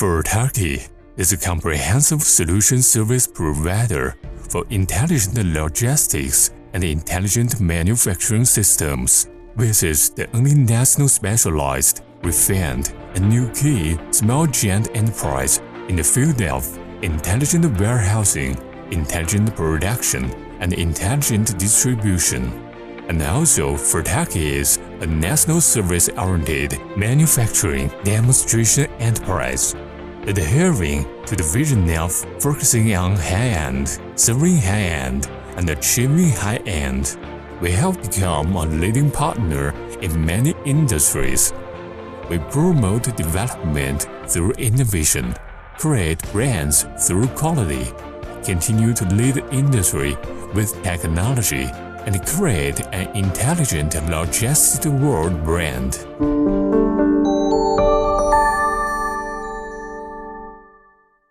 FORTUCKY is a comprehensive solution service provider for intelligent logistics and intelligent manufacturing systems. This is the only national specialized, refined, and new-key small giant enterprise in the field of intelligent warehousing, intelligent production, and intelligent distribution. And also, FORTUCKY is a national service-oriented manufacturing demonstration enterprise, adhering to the vision of focusing on high-end, serving high-end, and achieving high-end. We have become a leading partner in many industries. We promote development through innovation, create brands through quality, continue to lead the industry with technology, and create an intelligent logistics world brand.